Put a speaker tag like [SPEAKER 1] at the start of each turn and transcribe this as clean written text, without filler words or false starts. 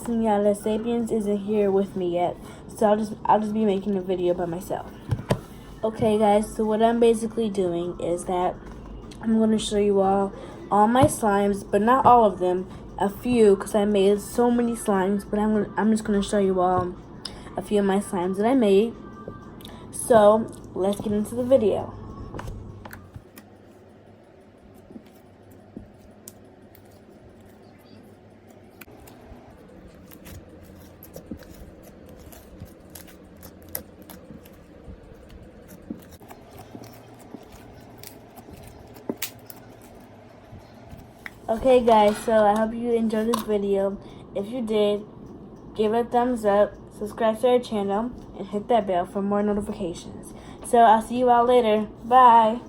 [SPEAKER 1] Sunyatta'S Slime isn't here with me yet, so I'll just be making a video by myself. Okay guys, so what I'm basically doing is that I'm going to show you all my slimes, but not all of them, a few, because I made so many slimes, but I'm just going to show you all a few of my slimes that I made. So let's get into the video. Okay guys, so I hope you enjoyed this video. If you did, give it a thumbs up, subscribe to our channel, and hit that bell for more notifications. So I'll see you all later. Bye!